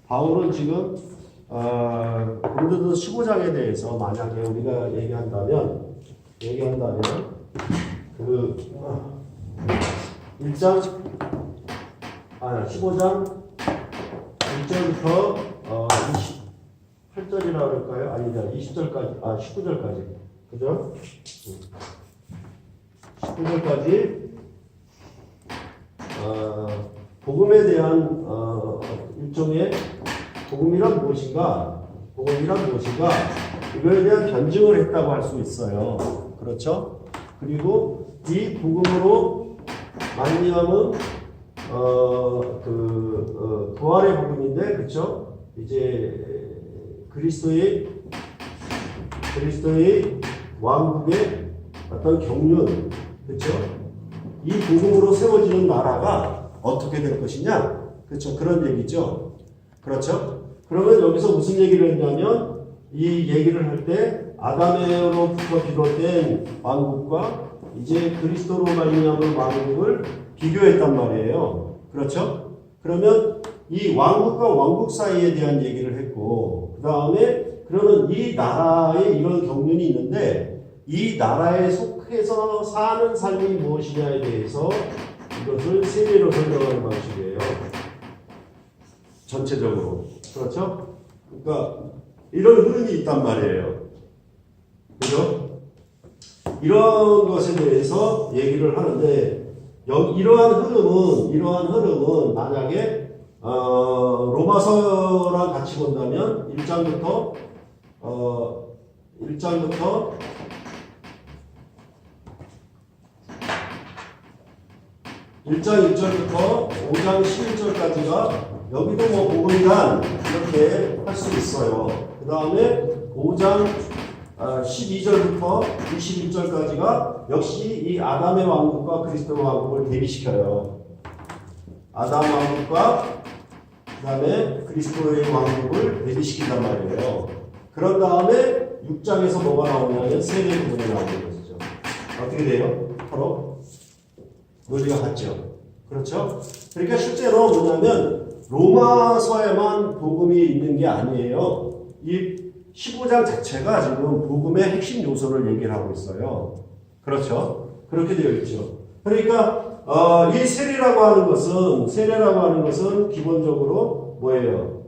바울은 지금 고린도서 15장에 대해서 만약에 우리가 얘기한다면 그 15장 1절부터 28절이라고 할까요? 아니죠. 20절까지, 19절까지. 그죠? 19절까지 복음에 대한 일종의 복음이란 무엇인가 이거에 대한 변증을 했다고 할 수 있어요. 그렇죠? 그리고 이 복음으로 말미암은 부활의 복음인데, 그렇죠? 이제 그리스도의 왕국의 어떤 경륜, 그렇죠? 이 복음으로 세워지는 나라가 어떻게 될 것이냐, 그렇죠? 그런 얘기죠. 그렇죠? 그러면 여기서 무슨 얘기를 했냐면, 이 얘기를 할 때 아담으로부터 비롯된 왕국과 이제 그리스도로 말미암은 왕국을 비교했단 말이에요. 그렇죠? 그러면 이 왕국과 왕국 사이에 대한 얘기를 했고, 그 다음에 그러면 이 나라에 이런 경륜이 있는데 이 나라에 속해서 사는 삶이 무엇이냐에 대해서 이것을 세계로 설명하는 방식이에요. 전체적으로. 그렇죠? 그러니까 이런 흐름이 있단 말이에요. 그죠? 이런 것에 대해서 얘기를 하는데, 이러한 흐름은 만약에 로마서랑 같이 본다면 1장부터 1장 1절부터 5장 11절까지가 여기도 뭐 복음이란 이렇게 할 수 있어요. 그 다음에 5장 12절부터 21절까지가 역시 이 아담의 왕국과 그리스도의 왕국을 대비시켜요. 아담 왕국과 그 다음에 그리스도의 왕국을 대비시킨단 말이에요. 그런 다음에 6장에서 뭐가 나오냐면 세례 부분이 나오는 것이죠. 어떻게 돼요? 서로 논리가 같죠. 그렇죠? 그러니까 실제로 뭐냐면 로마서에만 복음이 있는 게 아니에요. 이 15장 자체가 지금 복음의 핵심 요소를 얘기를 하고 있어요. 그렇죠? 그렇게 되어 있죠. 그러니까 이 세례라고 하는 것은 기본적으로 뭐예요?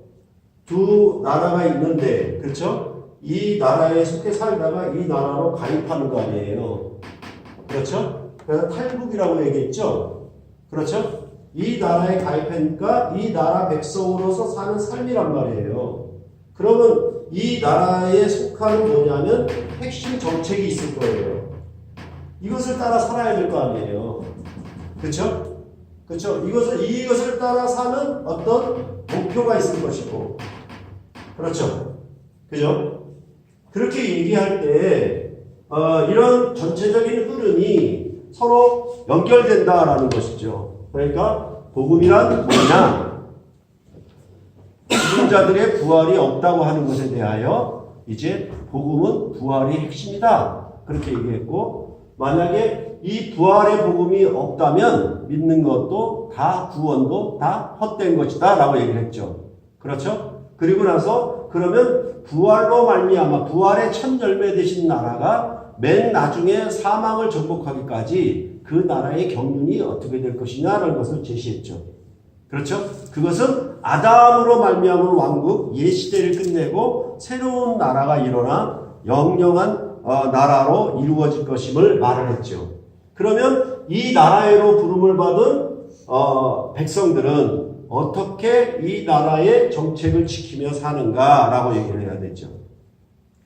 두 나라가 있는데, 그렇죠? 이 나라에 속해 살다가 이 나라로 가입하는 거 아니에요. 그렇죠? 그래서 탈북이라고 얘기했죠. 그렇죠? 이 나라에 가입하니까 이 나라 백성으로서 사는 삶이란 말이에요. 그러면 이 나라에 속하는 뭐냐면 핵심 정책이 있을 거예요. 이것을 따라 살아야 될 거 아니에요. 그렇죠? 그렇죠? 이것을 따라 사는 어떤 목표가 있을 것이고, 그렇죠? 그죠? 그렇게 얘기할 때 이런 전체적인 흐름이 서로 연결된다라는 것이죠. 그러니까 복음이란 뭐냐? 죽은 자들의 부활이 없다고 하는 것에 대하여 이제 복음은 부활이 핵심이다. 그렇게 얘기했고, 만약에 이 부활의 복음이 없다면 믿는 것도 다 구원도 다 헛된 것이다 라고 얘기를 했죠. 그렇죠? 그리고 나서 그러면 부활로 말미암아 부활의 첫 열매 되신 나라가 맨 나중에 사망을 정복하기까지 그 나라의 경륜이 어떻게 될 것이냐라는 것을 제시했죠. 그렇죠? 그것은 아담으로 말미암은 왕국 옛시대를 끝내고 새로운 나라가 일어나 영영한 나라로 이루어질 것임을 말을 했죠. 그러면 이 나라로 부름을 받은 백성들은 어떻게 이 나라의 정책을 지키며 사는가라고 얘기를 해야 되죠.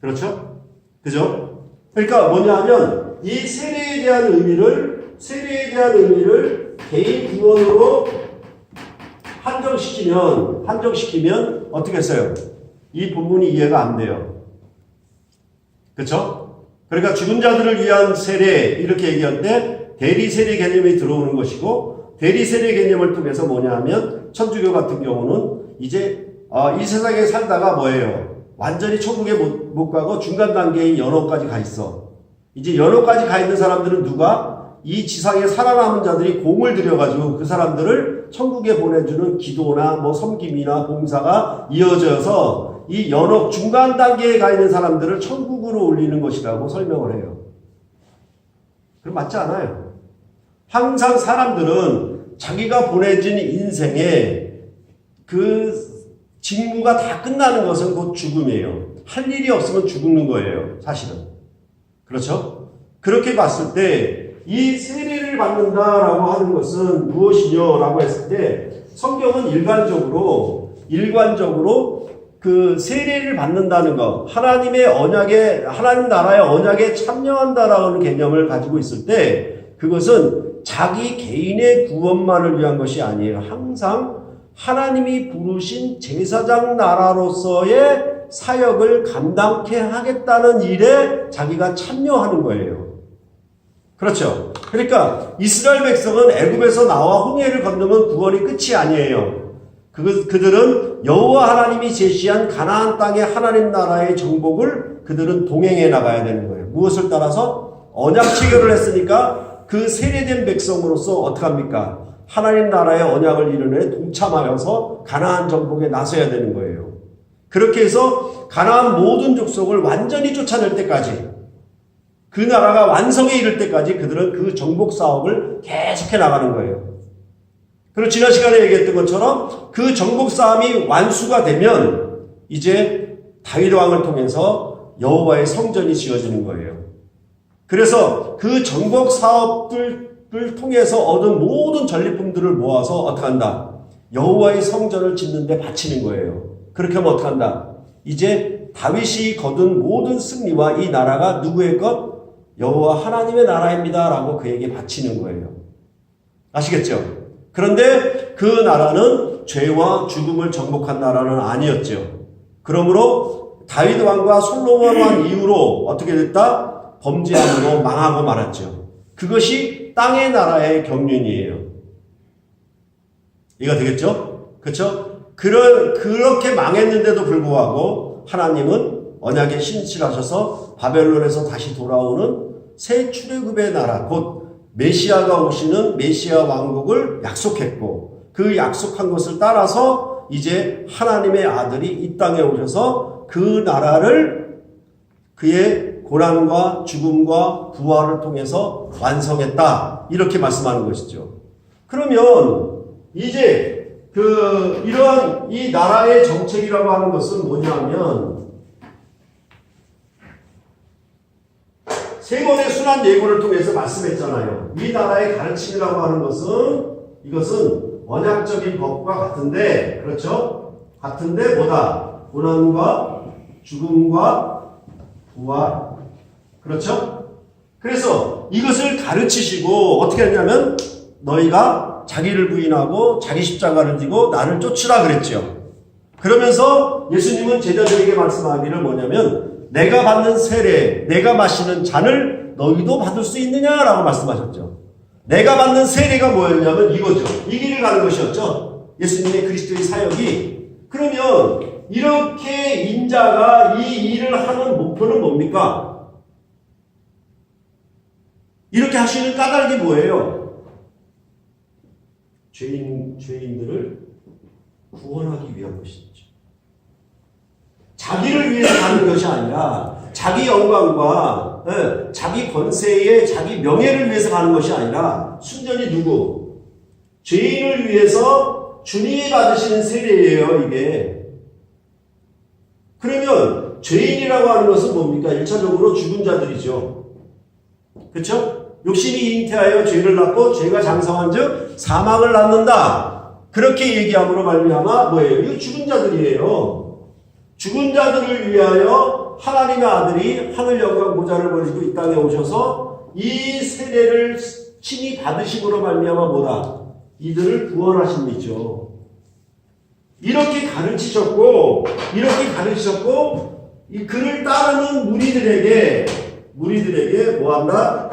그렇죠? 그죠? 그러니까 뭐냐면 이 세례에 대한 의미를 개인 구원으로 한정시키면 어떻게 했어요? 이 본문이 이해가 안 돼요. 그렇죠? 그러니까 죽은 자들을 위한 세례 이렇게 얘기할 때 대리 세례 개념이 들어오는 것이고, 대리 세례 개념을 통해서 뭐냐면 천주교 같은 경우는 이제 이 세상에 살다가 뭐예요? 완전히 천국에 못 가고 중간 단계인 연옥까지 가 있어. 이제 연옥까지 가 있는 사람들은 누가? 이 지상에 살아남은 자들이 공을 들여가지고 그 사람들을 천국에 보내주는 기도나 뭐 섬김이나 봉사가 이어져서 이 연옥 중간 단계에 가 있는 사람들을 천국으로 올리는 것이라고 설명을 해요. 그럼 맞지 않아요. 항상 사람들은 자기가 보내진 인생에 그 직무가 다 끝나는 것은 곧 죽음이에요. 할 일이 없으면 죽는 거예요, 사실은. 그렇죠? 그렇게 봤을 때 이 세례를 받는다라고 하는 것은 무엇이냐라고 했을 때 성경은 일관적으로 그 세례를 받는다는 것, 하나님의 언약에, 하나님 나라의 언약에 참여한다라는 개념을 가지고 있을 때 그것은 자기 개인의 구원만을 위한 것이 아니에요. 항상 하나님이 부르신 제사장 나라로서의 사역을 감당케 하겠다는 일에 자기가 참여하는 거예요. 그렇죠. 그러니까 이스라엘 백성은 애굽에서 나와 홍해를 건너면 구원이 끝이 아니에요. 그들은 여호와 하나님이 제시한 가나안 땅의 하나님 나라의 정복을 그들은 동행해 나가야 되는 거예요. 무엇을 따라서? 언약 체결을 했으니까 그 세례된 백성으로서 어떡합니까? 하나님 나라의 언약을 이루는 동참하여서 가나안 정복에 나서야 되는 거예요. 그렇게 해서 가나안 모든 족속을 완전히 쫓아낼 때까지, 그 나라가 완성에 이를 때까지 그들은 그 정복 사업을 계속해 나가는 거예요. 그리고 지난 시간에 얘기했던 것처럼 그 정복 싸움이 완수가 되면 이제 다윗 왕을 통해서 여호와의 성전이 지어지는 거예요. 그래서 그 정복 사업들을 통해서 얻은 모든 전리품들을 모아서 어떻게 한다? 여호와의 성전을 짓는 데 바치는 거예요. 그렇게 하면 어떻게 한다? 이제 다윗이 거둔 모든 승리와 이 나라가 누구의 것? 여호와 하나님의 나라입니다 라고 그에게 바치는 거예요. 아시겠죠? 그런데 그 나라는 죄와 죽음을 정복한 나라는 아니었죠. 그러므로 다윗 왕과 솔로몬 왕 이후로 어떻게 됐다? 범죄함으로 망하고 말았죠. 그것이 땅의 나라의 경륜이에요. 이해가 되겠죠? 그렇죠? 그렇게 망했는데도 불구하고 하나님은 언약에 신실하셔서 바벨론에서 다시 돌아오는 새 출애굽의 나라, 곧 메시아가 오시는 메시아 왕국을 약속했고 그 약속한 것을 따라서 이제 하나님의 아들이 이 땅에 오셔서 그 나라를 그의 고난과 죽음과 부활을 통해서 완성했다. 이렇게 말씀하는 것이죠. 그러면 이제 이러한 이 나라의 정책이라고 하는 것은 뭐냐면 세 번의 순환 예고를 통해서 말씀했잖아요. 이 나라의 가르침이라고 하는 것은 이것은 언약적인 법과 같은데, 그렇죠? 같은데 뭐다? 고난과 죽음과 부활. 그렇죠? 그래서 이것을 가르치시고 어떻게 했냐면 너희가 자기를 부인하고 자기 십자가를 지고 나를 쫓으라 그랬죠. 그러면서 예수님은 제자들에게 말씀하기를 뭐냐면 내가 받는 세례, 내가 마시는 잔을 너희도 받을 수 있느냐라고 말씀하셨죠. 내가 받는 세례가 뭐였냐면 이거죠. 이 길을 가는 것이었죠. 예수님의 그리스도의 사역이. 그러면 이렇게 인자가 이 일을 하는 목표는 뭡니까? 이렇게 하시는 까닭이 뭐예요? 죄인들을 구원하기 위한 것이죠. 자기를 위해서 가는 것이 아니라 자기 영광과 자기 권세에 자기 명예를 위해서 가는 것이 아니라 순전히 누구? 죄인을 위해서 주님이 받으시는 세례예요, 이게. 그러면 죄인이라고 하는 것은 뭡니까? 1차적으로 죽은 자들이죠. 그렇죠? 욕심이 잉태하여 죄를 낳고 죄가 장성한 즉 사망을 낳는다. 그렇게 얘기함으로 말미암아 뭐예요? 이거 죽은 자들이에요. 죽은 자들을 위하여 하나님의 아들이 하늘 영광 보좌를 버리고 이 땅에 오셔서 이 세례를 친히 받으심으로 말미암아 뭐다? 이들을 구원하신 이죠. 이렇게 가르치셨고 이 그를 따르는 무리들에게 뭐한다?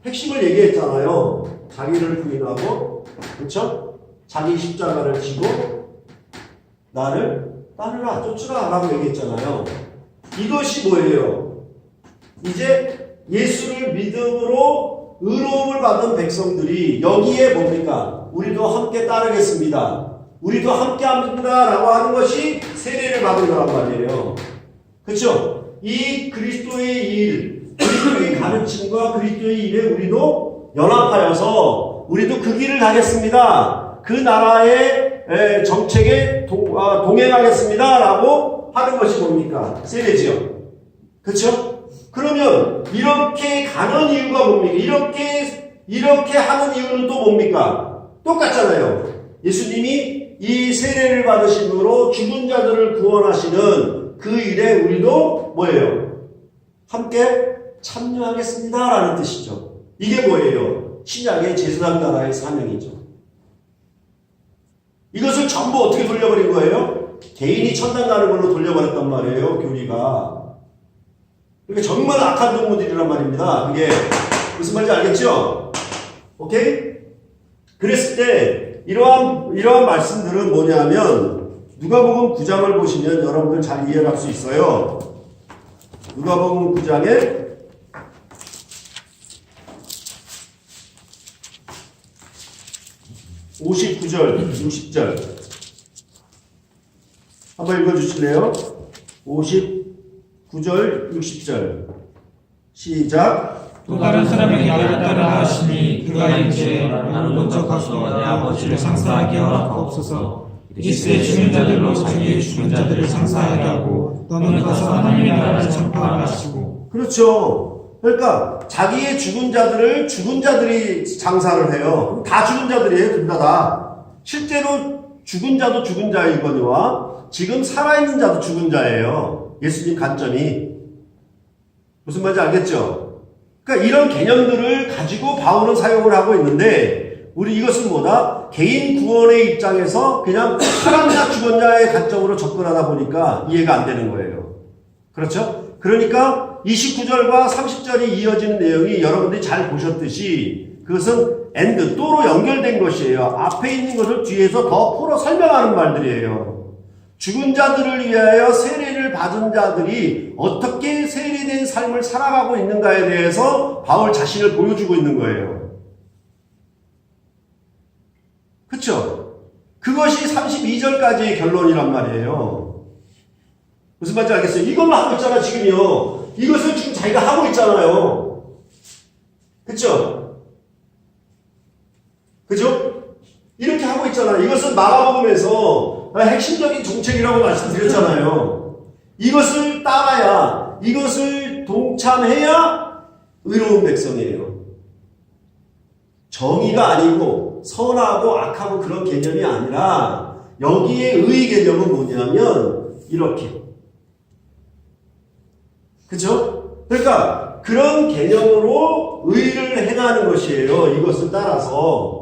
핵심을 얘기했잖아요. 자기를 부인하고, 그렇죠? 자기 십자가를 지고 나를 따르라, 쫓으라 라고 얘기했잖아요. 이것이 뭐예요? 이제 예수를 믿음으로 의로움을 받은 백성들이 여기에 뭡니까? 우리도 함께 따르겠습니다. 우리도 함께 합니다. 라고 하는 것이 세례를 받은 거란 말이에요. 그렇죠? 이 그리스도의 일, 그리스도의 가르침과 그리스도의 일에 우리도 연합하여서 우리도 그 길을 가겠습니다. 그 나라의 정책에 동행하겠습니다. 라고 하는 것이 뭡니까? 세례지요. 그렇죠? 그러면 이렇게 가는 이유가 뭡니까? 이렇게 하는 이유는 또 뭡니까? 똑같잖아요. 예수님이 이 세례를 받으심으로 죽은 자들을 구원하시는 그 일에 우리도 뭐예요? 함께 참여하겠습니다. 라는 뜻이죠. 이게 뭐예요? 신약의 제사장 나라의 사명이죠. 이것을 전부 어떻게 돌려버린 거예요? 개인이 천당 가는 걸로 돌려버렸단 말이에요. 교리가. 그러니까 정말 악한 동무들이란 말입니다. 그게 무슨 말인지 알겠죠? 오케이? 그랬을 때 이러한 말씀들은 뭐냐면 누가복음 9장을 보시면 여러분들 잘 이해할 수 있어요. 누가복음 9장에 59절, 60절 한번 읽어주실래요? 59절, 60절 시작. 또 다른 사람에게 나를 따르라 하시니 그가 이르되 나는 먼저 가서 내 아버지를 상사하게 허락하옵소서. 이스라엘 죽은 자들로 자기의 죽은 자들을 상사하게 하고 너는 가서 하나님의 나라를 전파하라 하시고. 그렇죠. 그러니까 자기의 죽은 자들을 죽은 자들이 장사를 해요. 다 죽은 자들이에요. 둘 다. 실제로 죽은 자도 죽은 자이거니와 지금 살아있는 자도 죽은 자예요. 예수님 관점이. 무슨 말인지 알겠죠? 그러니까 이런 개념들을 가지고 바울은 사용을 하고 있는데 우리 이것은 뭐다? 개인 구원의 입장에서 그냥 살았냐 죽었냐의 관점으로 접근하다 보니까 이해가 안 되는 거예요. 그렇죠? 그러니까 29절과 30절이 이어지는 내용이 여러분들이 잘 보셨듯이 그것은 엔드, 또로 연결된 것이에요. 앞에 있는 것을 뒤에서 더 풀어 설명하는 말들이에요. 죽은 자들을 위하여 세례를 받은 자들이 어떻게 세례된 삶을 살아가고 있는가에 대해서 바울 자신을 보여주고 있는 거예요. 그렇죠? 그것이 32절까지의 결론이란 말이에요. 무슨 말인지 알겠어요? 이걸로 하고 있잖아 지금요. 이것을 지금 자기가 하고 있잖아요. 그렇죠? 그죠? 이렇게 하고 있잖아요. 이것은 마가복음에서 핵심적인 정책이라고 말씀드렸잖아요. 이것을 따라야, 이것을 동참해야 의로운 백성이에요. 정의가 아니고 선하고 악하고 그런 개념이 아니라 여기에 의 개념은 뭐냐면 이렇게. 그죠? 그러니까 그런 개념으로 의를 행하는 것이에요. 이것을 따라서.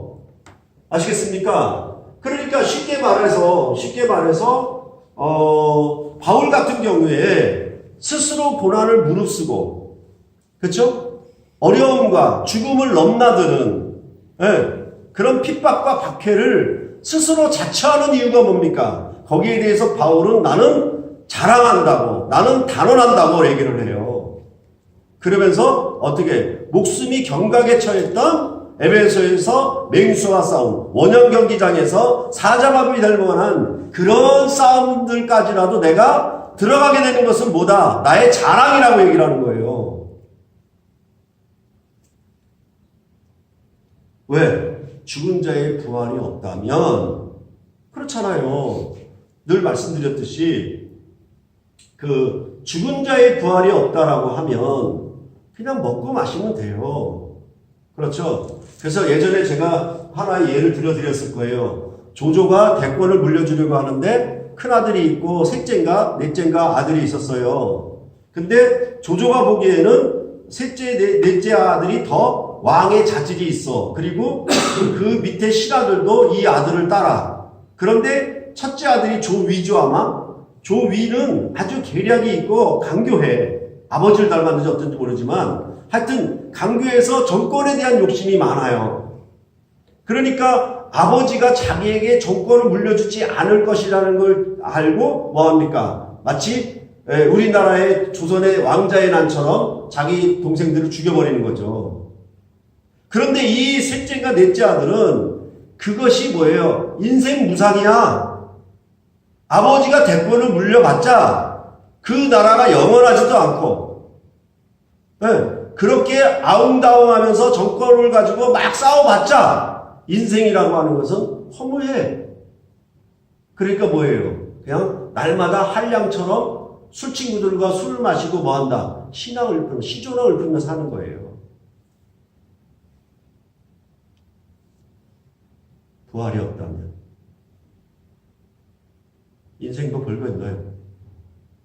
아시겠습니까? 그러니까 쉽게 말해서 바울 같은 경우에 스스로 고난을 무릅쓰고, 그렇죠? 어려움과 죽음을 넘나드는 그런 핍박과 박해를 스스로 자처하는 이유가 뭡니까? 거기에 대해서 바울은 나는 자랑한다고, 나는 단언한다고 얘기를 해요. 그러면서 어떻게 목숨이 경각에 처했던 에베소에서 맹수와 싸움, 원형 경기장에서 사자마비 될 만한 그런 싸움들까지라도 내가 들어가게 되는 것은 뭐다? 나의 자랑이라고 얘기를 하는 거예요. 왜? 죽은 자의 부활이 없다면 그렇잖아요. 늘 말씀드렸듯이 그 죽은 자의 부활이 없다라고 하면 그냥 먹고 마시면 돼요. 그렇죠? 그래서 예전에 제가 하나의 예를 들어드렸을 거예요. 조조가 대권을 물려주려고 하는데 큰아들이 있고 셋째인가 넷째인가 아들이 있었어요. 근데 조조가 보기에는 넷째 아들이 더 왕의 자질이 있어. 그리고 그 밑에 신하들도 이 아들을 따라. 그런데 첫째 아들이 조위죠 아마? 조위는 아주 계략이 있고 강교해. 아버지를 닮았는지 어쩐지 모르지만 하여튼 강교해서 정권에 대한 욕심이 많아요. 그러니까 아버지가 자기에게 정권을 물려주지 않을 것이라는 걸 알고 뭐합니까? 마치 우리나라의 조선의 왕자의 난처럼 자기 동생들을 죽여버리는 거죠. 그런데 이 셋째가 넷째 아들은 그것이 뭐예요? 인생 무상이야. 아버지가 대권을 물려받자 그 나라가 영원하지도 않고, 네, 그렇게 아웅다웅하면서 정권을 가지고 막 싸워봤자 인생이라고 하는 것은 허무해. 그러니까 뭐예요? 그냥 날마다 한량처럼 술 친구들과 술을 마시고 뭐한다? 신앙을 읊으며 시조랑을 읊으며 사는 거예요. 부활이 없다면 인생도 별거 있나요?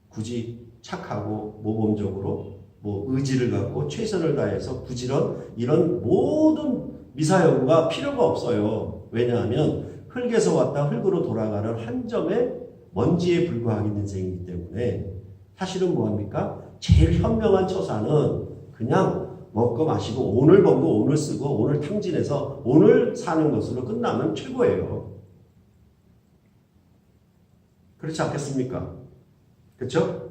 굳이 착하고 모범적으로 뭐 의지를 갖고 최선을 다해서 부지런 이런 모든 미사여구가 필요가 없어요. 왜냐하면 흙에서 왔다 흙으로 돌아가는 한 점의 먼지에 불과한 인생이기 때문에 사실은 뭐합니까? 제일 현명한 처사는 그냥 먹고 마시고 오늘 벌고 오늘 쓰고 오늘 탕진해서 오늘 사는 것으로 끝나면 최고예요. 그렇지 않겠습니까? 그렇죠?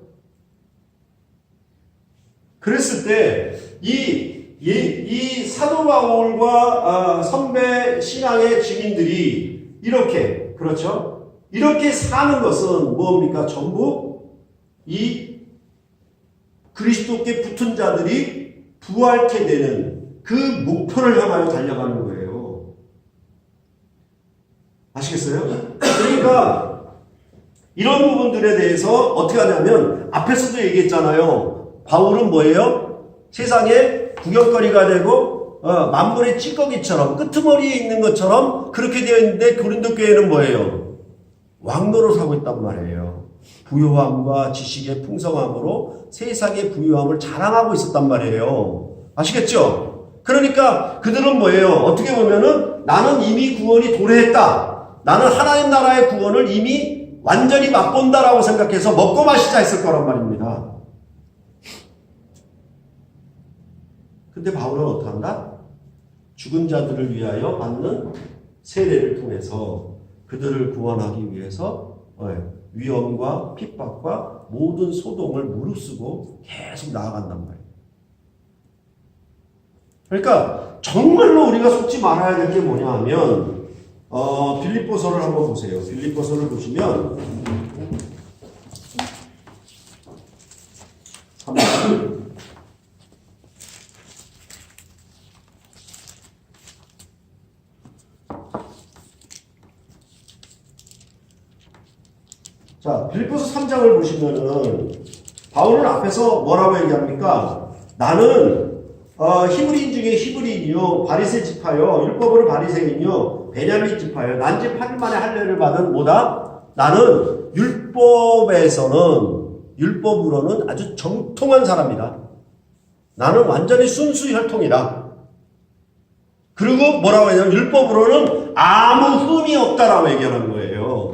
그랬을 때 이 사도 바울과 선배 신앙의 증인들이 이렇게, 그렇죠? 이렇게 사는 것은 뭡니까? 전부 이 그리스도께 붙은 자들이 부활케 되는 그 목표를 향하여 달려가는 거예요. 아시겠어요? 그러니까 이런 부분들에 대해서 어떻게 하냐면 앞에서도 얘기했잖아요. 바울은 뭐예요? 세상에 구경거리가 되고 만물의 찌꺼기처럼 끄트머리에 있는 것처럼 그렇게 되어 있는데 고린도 교회는 뭐예요? 왕노로 사고 있단 말이에요. 부요함과 지식의 풍성함으로 세상의 부요함을 자랑하고 있었단 말이에요. 아시겠죠? 그러니까 그들은 뭐예요? 어떻게 보면은 나는 이미 구원이 도래했다. 나는 하나님 나라의 구원을 이미 완전히 맛본다라고 생각해서 먹고 마시자 했을 거란 말입니다. 근데 바울은 어떻게 한다? 죽은 자들을 위하여 받는 세례를 통해서 그들을 구원하기 위해서 위험과 핍박과 모든 소동을 무릅쓰고 계속 나아간단 말이에요. 그러니까 정말로 우리가 속지 말아야 될 게 뭐냐 하면 빌립보서를 한번 보세요. 빌립보서를 보시면 3장 자, 빌립보서 3장을 보시면은 바울은 앞에서 뭐라고 얘기합니까? 나는 히브리인 중에 히브리인이요 바리새 지파요 율법으로 바리새인이요 베냐민 지파요 난지 8일 만에 할례를 받은 뭐다? 나는 율법으로는 아주 정통한 사람이다. 나는 완전히 순수 혈통이다. 그리고 뭐라고 하냐면 율법으로는 아무 흠이 없다라고 얘기하는 거예요.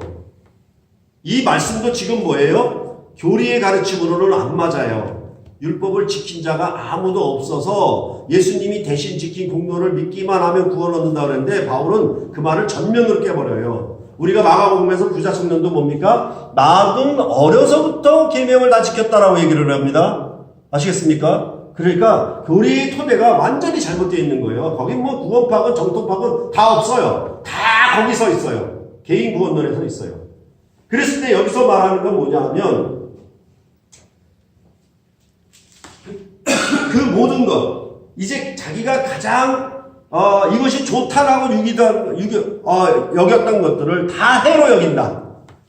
이 말씀도 지금 뭐예요? 교리의 가르침으로는 안 맞아요. 율법을 지킨 자가 아무도 없어서 예수님이 대신 지킨 공로를 믿기만 하면 구원 얻는다 그랬는데 바울은 그 말을 전면으로 깨버려요. 우리가 마가복음에서 부자 청년도 뭡니까? 나는 어려서부터 계명을 다 지켰다라고 얘기를 합니다. 아시겠습니까? 그러니까 교리의 토대가 완전히 잘못되어 있는 거예요. 거기 뭐 구원파건 정통파건 다 없어요. 다 거기 서 있어요. 개인 구원론에 서 있어요. 그랬을 때 여기서 말하는 건 뭐냐 하면 그 모든 것 이제 자기가 가장 이것이 좋다라고 여겼던 것들을 다 해로 여긴다.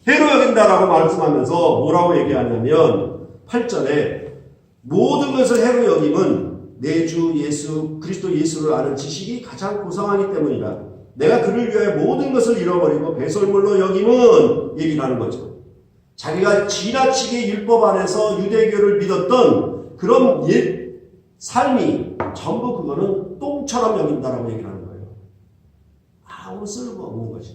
해로 여긴다라고 말씀하면서 뭐라고 얘기하냐면 8절에 모든 것을 해로 여김은 내 주 예수 그리스도 예수를 아는 지식이 가장 고상하기 때문이다. 내가 그를 위하여 모든 것을 잃어버리고 배설물로 여김은 얘기를 하는 거죠. 자기가 지나치게 율법 안에서 유대교를 믿었던 그런 옛 삶이 전부 그거는 똥처럼 여긴다라고 얘기를 하는 거예요. 아무 쓸모없는 것이.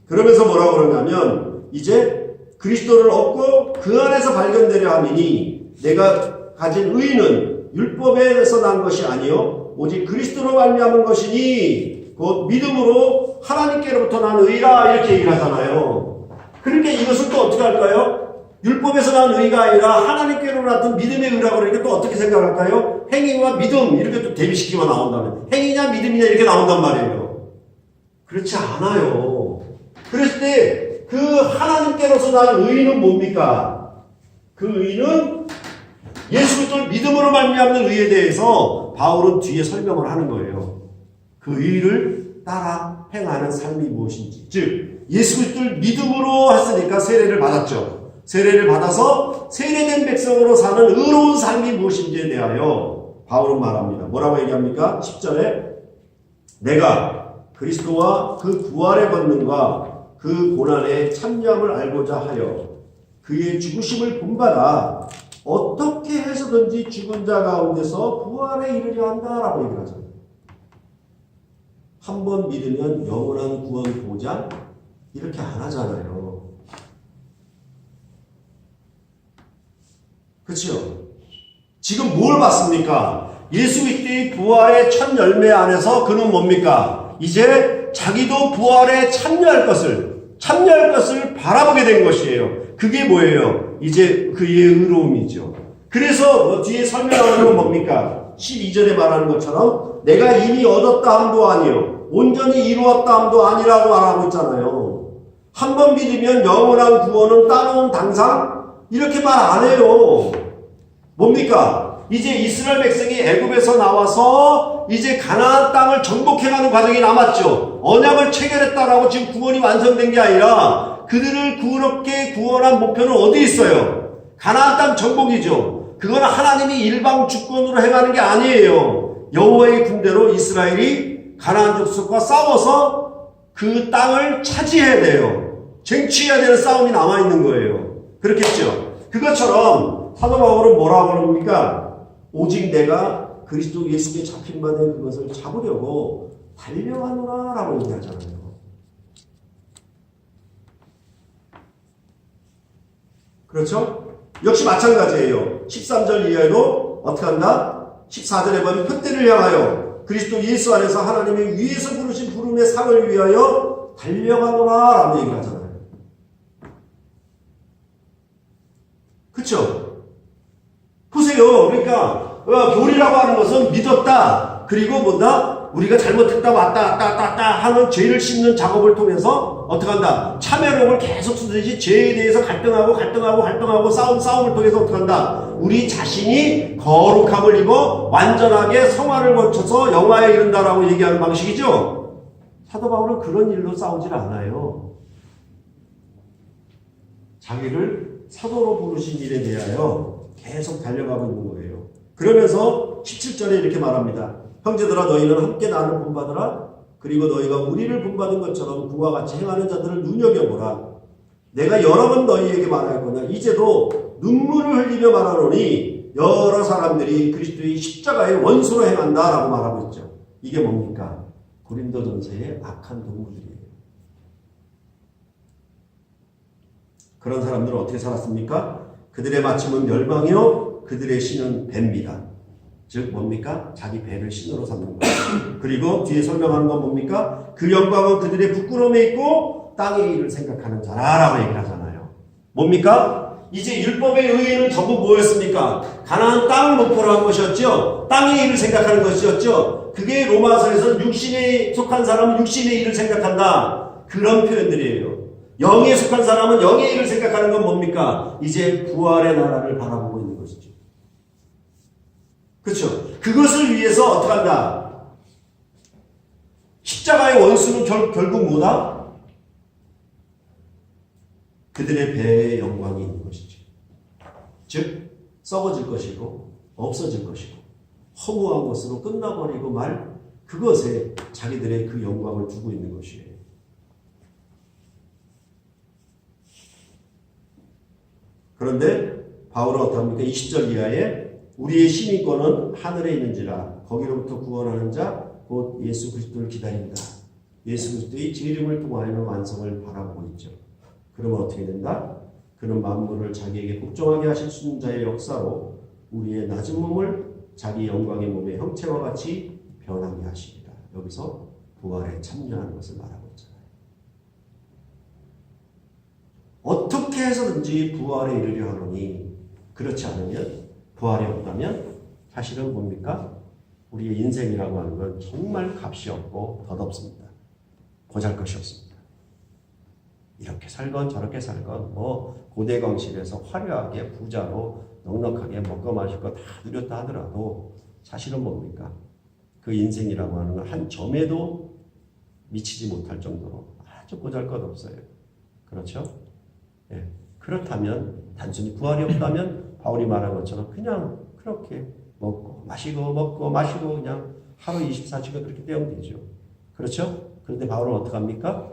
그러면서 뭐라고 그러냐면 이제 그리스도를 얻고 그 안에서 발견되려 함이니 내가 가진 의는 율법에서 난 것이 아니요 오직 그리스도로 말미암은 것이니 곧 믿음으로 하나님께로부터 난 의라 이렇게 얘기를 하잖아요. 그러니까 이것을 또 어떻게 할까요? 율법에서 난 의가 아니라 하나님께로 나타난 믿음의 의라고 그러니까 또 어떻게 생각할까요? 행위와 믿음 이렇게 또 대비시키면 나온다면 행위냐 믿음이냐 이렇게 나온단 말이에요. 그렇지 않아요. 그랬을 때 그 하나님께로서 난 의는 뭡니까? 그 의는 예수 그리스도를 믿음으로 말미암는 의에 대해서 바울은 뒤에 설명을 하는 거예요. 그 의를 따라 행하는 삶이 무엇인지. 즉 예수 그리스도를 믿음으로 했으니까 세례를 받았죠. 세례를 받아서 세례된 백성으로 사는 의로운 삶이 무엇인지에 대하여 바울은 말합니다. 뭐라고 얘기합니까? 10절에 내가 그리스도와 그 부활의 권능과 그 고난의 참여함을 알고자 하여 그의 죽으심을 본받아 어떻게 해서든지 죽은 자 가운데서 부활에 이르려 한다라고 얘기를 하잖아요. 한 번 믿으면 영원한 구원 보장 이렇게 안 하잖아요. 그렇죠? 지금 뭘 봤습니까? 예수 그리스도의 부활의 첫 열매 안에서 그는 뭡니까? 이제 자기도 부활에 참여할 것을 바라보게 된 것이에요. 그게 뭐예요? 이제 그의 의로움이죠. 그래서 뒤에 설명하는 건 뭡니까? 12절에 말하는 것처럼 내가 이미 얻었다 함도 아니요 온전히 이루었다 함도 아니라고 말하고 있잖아요. 한 번 믿으면 영원한 구원은 따놓은 당상 이렇게 말 안 해요. 뭡니까? 이제 이스라엘 백성이 애굽에서 나와서 이제 가나안 땅을 정복해가는 과정이 남았죠. 언약을 체결했다라고 지금 구원이 완성된 게 아니라 그들을 그렇게 구원한 목표는 어디 있어요? 가나안 땅 정복이죠. 그건 하나님이 일방 주권으로 행하는 게 아니에요. 여호와의 군대로 이스라엘이 가나안 족속과 싸워서 그 땅을 차지해야 돼요. 쟁취해야 되는 싸움이 남아있는 거예요. 그렇겠죠. 그것처럼 사도 바울은 뭐라고 그럽니까? 오직 내가 그리스도 예수께 잡힌 바 된 그것을 잡으려고 달려가노라 라고 얘기하잖아요. 그렇죠? 역시 마찬가지예요. 13절 이하에도 어떻게 한다? 14절에 보면 표대를 향하여 그리스도 예수 안에서 하나님의 위에서 부르신 부름의 상을 위하여 달려가노라 라고 얘기하잖아요. 그렇죠? 보세요. 그러니까 교리라고 하는 것은 믿었다. 그리고 뭐다? 우리가 잘못했다 왔다 하는 죄를 씻는 작업을 통해서 어떻게 한다? 참회록을 계속 쓰듯이 죄에 대해서 갈등하고 싸움을 통해서 어떻게 한다? 우리 자신이 거룩함을 입어 완전하게 성화를 거쳐서 영화에 이른다라고 얘기하는 방식이죠. 사도 바울은 그런 일로 싸우질 않아요. 자기를 사도로 부르신 일에 대하여 계속 달려가고 있는 거예요. 그러면서 17절에 이렇게 말합니다. 형제들아 너희는 함께 나를 본받으라. 그리고 너희가 우리를 본받은 것처럼 그와 같이 행하는 자들을 눈여겨보라. 내가 여러 번 너희에게 말하였거나 이제도 눈물을 흘리며 말하노니 여러 사람들이 그리스도의 십자가의 원수로 행한다라고 말하고 있죠. 이게 뭡니까? 고린도전서의 악한 동무들이에요. 그런 사람들은 어떻게 살았습니까? 그들의 마침은 멸망이요 그들의 신은 배입니다. 즉 뭡니까? 자기 배를 신으로 삼는 거예요. 그리고 뒤에 설명하는 건 뭡니까? 그 영광은 그들의 부끄러움에 있고 땅의 일을 생각하는 자라라고 얘기를 하잖아요. 뭡니까? 이제 율법의 의의는 전부 뭐였습니까? 가나안 땅을 목표로 한 것이었죠. 땅의 일을 생각하는 것이었죠. 그게 로마서에서 육신에 속한 사람은 육신의 일을 생각한다. 그런 표현들이에요. 영에 속한 사람은 영의 일을 생각하는 건 뭡니까? 이제 부활의 나라를 바라보고 있는 것이죠. 그렇죠? 그것을 위해서 어떻게 한다? 십자가의 원수는 결국 뭐다? 그들의 배의 영광이 있는 것이죠. 즉 썩어질 것이고 없어질 것이고 허무한 것으로 끝나버리고 말 그것에 자기들의 그 영광을 두고 있는 것이에요. 그런데 바울은 어떡합니까? 20절 이하에 우리의 시민권은 하늘에 있는지라 거기로부터 구원하는 자 곧 예수 그리스도를 기다린다. 예수 그리스도의 재림을 통하여 완성을 바라보고 있죠. 그러면 어떻게 된다? 그는 만물을 자기에게 복종하게 하실 순자의 역사로 우리의 낮은 몸을 자기 영광의 몸의 형체와 같이 변하게 하십니다. 여기서 부활에 참여하는 것을 말하고 있잖아요. 어떻게 어떻게 해서든지 부활에 이르려 하노니 그렇지 않으면 부활이 없다면 사실은 뭡니까? 우리의 인생이라고 하는 건 정말 값이 없고 덧없습니다. 보잘것이 없습니다. 이렇게 살건 저렇게 살건 뭐 고대광실에서 화려하게 부자로 넉넉하게 먹고 마실 거 다 누렸다 하더라도 사실은 뭡니까? 그 인생이라고 하는 건 한 점에도 미치지 못할 정도로 아주 보잘것없어요. 그렇죠? 예. 그렇다면 단순히 부활이 없다면 바울이 말한 것처럼 그냥 그렇게 먹고 마시고 그냥 하루 24시간 그렇게 때우면 되죠. 그렇죠? 그런데 바울은 어떻게 합니까?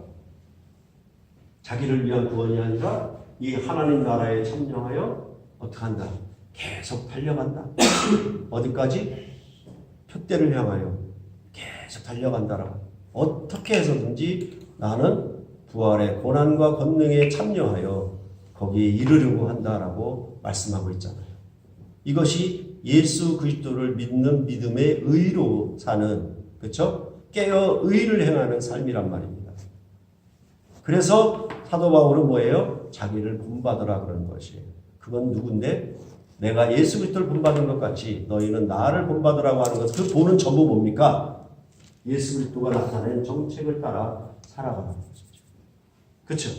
자기를 위한 구원이 아니라 이 하나님 나라에 참여하여 어떻게 한다? 계속 달려간다. 어디까지? 표대를 향하여 계속 달려간다라고. 어떻게 해서든지 나는 부활의 고난과 권능에 참여하여 거기에 이르려고 한다라고 말씀하고 있잖아요. 이것이 예수 그리스도를 믿는 믿음의 의로 사는, 그렇죠? 깨어 의를 행하는 삶이란 말입니다. 그래서 사도 바울은 뭐예요? 자기를 본받으라 그러는 것이에요. 그건 누군데? 내가 예수 그리스도를 본받은 것 같이 너희는 나를 본받으라고 하는 것. 그 본은 전부 뭡니까? 예수 그리스도가 나타낸 정책을 따라 살아가는 것이죠. 그렇죠?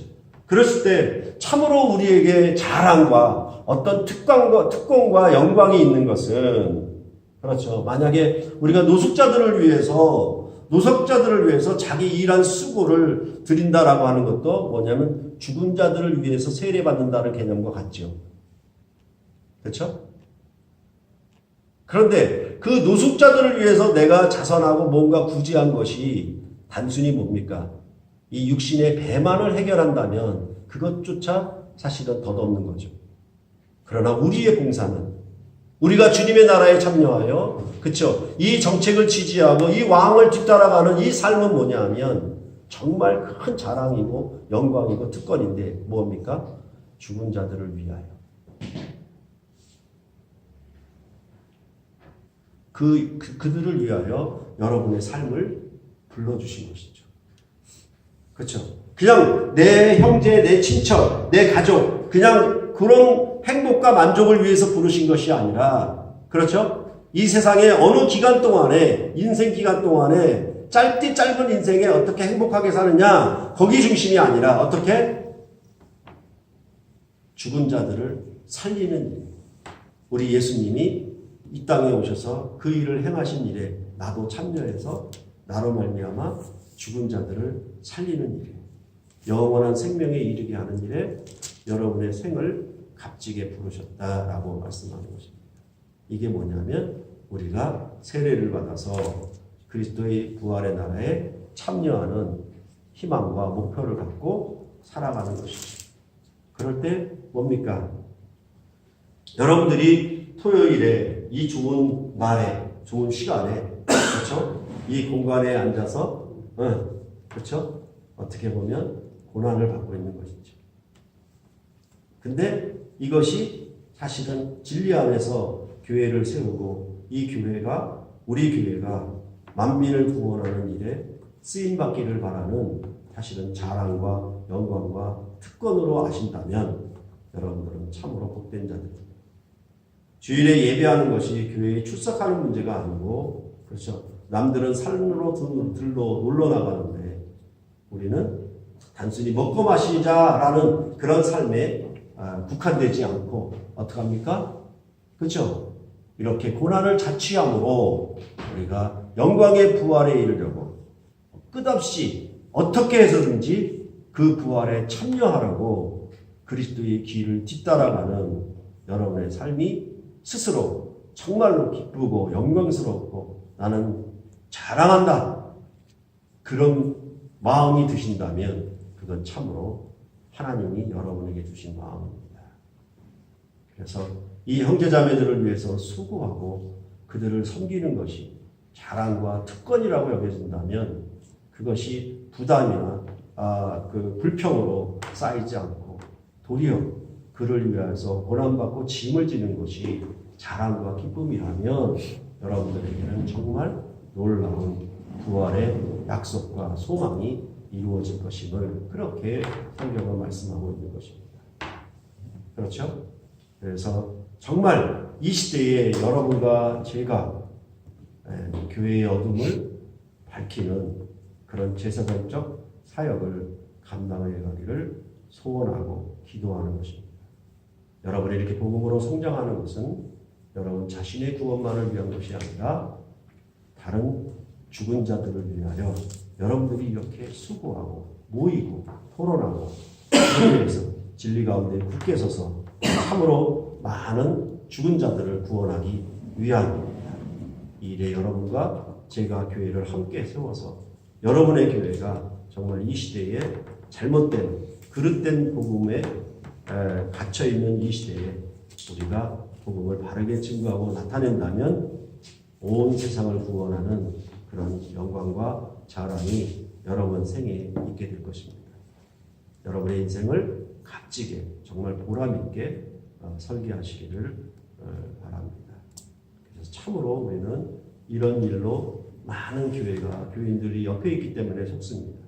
그랬을 때 참으로 우리에게 자랑과 어떤 특권과 영광이 있는 것은, 그렇죠. 만약에 우리가 노숙자들을 위해서 자기 일한 수고를 드린다라고 하는 것도 뭐냐면 죽은 자들을 위해서 세례받는다는 개념과 같죠. 그렇죠? 그런데 그 노숙자들을 위해서 내가 자선하고 뭔가 구제한 것이 단순히 뭡니까? 이 육신의 배만을 해결한다면 그것조차 사실은 덧없는 거죠. 그러나 우리의 봉사는 우리가 주님의 나라에 참여하여, 그쵸? 이 정책을 지지하고 이 왕을 뒤따라가는 이 삶은 뭐냐 하면 정말 큰 자랑이고 영광이고 특권인데 뭡니까? 죽은 자들을 위하여. 그들을 위하여 여러분의 삶을 불러주신 것이죠. 그렇죠? 그냥 내 형제, 내 친척, 내 가족, 그냥 그런 행복과 만족을 위해서 부르신 것이 아니라, 그렇죠? 이 세상의 어느 기간 동안에, 인생 기간 동안에 짧은 인생에 어떻게 행복하게 사느냐, 거기 중심이 아니라 어떻게? 죽은 자들을 살리는 일. 우리 예수님이 이 땅에 오셔서 그 일을 행하신 일에 나도 참여해서 나로 말미암아 죽은 자들을 살리는 일에, 영원한 생명에 이르게 하는 일에 여러분의 생을 값지게 부르셨다라고 말씀하는 것입니다. 이게 뭐냐면 우리가 세례를 받아서 그리스도의 부활의 나라에 참여하는 희망과 목표를 갖고 살아가는 것이죠. 그럴 때 뭡니까? 여러분들이 토요일에 이 좋은 날에, 좋은 시간에, 그렇죠? 이 공간에 앉아서, 그렇죠? 어떻게 보면 고난을 받고 있는 것이죠. 근데 이것이 사실은 진리 안에서 교회를 세우고 이 교회가, 우리 교회가 만민을 구원하는 일에 쓰임받기를 바라는 사실은 자랑과 영광과 특권으로 아신다면 여러분들은 참으로 복된 자들입니다. 주일에 예배하는 것이 교회에 출석하는 문제가 아니고, 그렇죠. 남들은 산으로 들로 놀러 나가는데 우리는 단순히 먹고 마시자라는 그런 삶에 국한되지 않고 어떻게 합니까? 그렇죠. 이렇게 고난을 자취함으로 우리가 영광의 부활에 이르려고 끝없이 어떻게 해서든지 그 부활에 참여하라고 그리스도의 길을 뒤따라가는 여러분의 삶이 스스로 정말로 기쁘고 영광스럽고 나는 자랑한다. 그런 마음이 드신다면 그건 참으로 하나님이 여러분에게 주신 마음입니다. 그래서 이 형제자매들을 위해서 수고하고 그들을 섬기는 것이 자랑과 특권이라고 여겨진다면 그것이 부담이나 불평으로 쌓이지 않고 도리어 그를 위해서 고난받고 짐을 지는 것이 자랑과 기쁨이라면 여러분들에게는 정말 놀라운 부활의 약속과 소망이 이루어질 것임을 그렇게 성경은 말씀하고 있는 것입니다. 그렇죠? 그래서 정말 이 시대에 여러분과 제가 교회의 어둠을 밝히는 그런 제사장적 사역을 감당해 가기를 소원하고 기도하는 것입니다. 여러분이 이렇게 복음으로 성장하는 것은 여러분 자신의 구원만을 위한 것이 아니라 다른 죽은 자들을 위하여 여러분들이 이렇게 수고하고 모이고 토론하고 교회에서 진리 가운데 굳게 서서 참으로 많은 죽은 자들을 구원하기 위함입니다. 이 일에 여러분과 제가 교회를 함께 세워서 여러분의 교회가 정말 이 시대에 잘못된 그릇된 복음에 갇혀있는 이 시대에 우리가 복음을 바르게 증거하고 나타낸다면 온 세상을 구원하는 그런 영광과 자랑이 여러분 생에 있게 될 것입니다. 여러분의 인생을 값지게 정말 보람있게 설계하시기를 바랍니다. 그래서 참으로 우리는 이런 일로 많은 교인들이 옆에 있기 때문에 속습니다.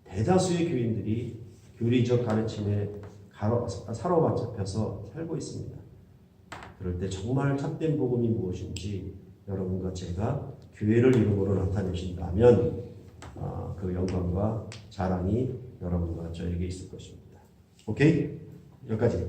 대다수의 교인들이 교리적 가르침에 사로잡혀서 살고 있습니다. 그럴 때 정말 참된 복음이 무엇인지 여러분과 제가 교회를 이름으로 나타내신다면 그 영광과 자랑이 여러분과 저에게 있을 것입니다. 오케이? 여기까지.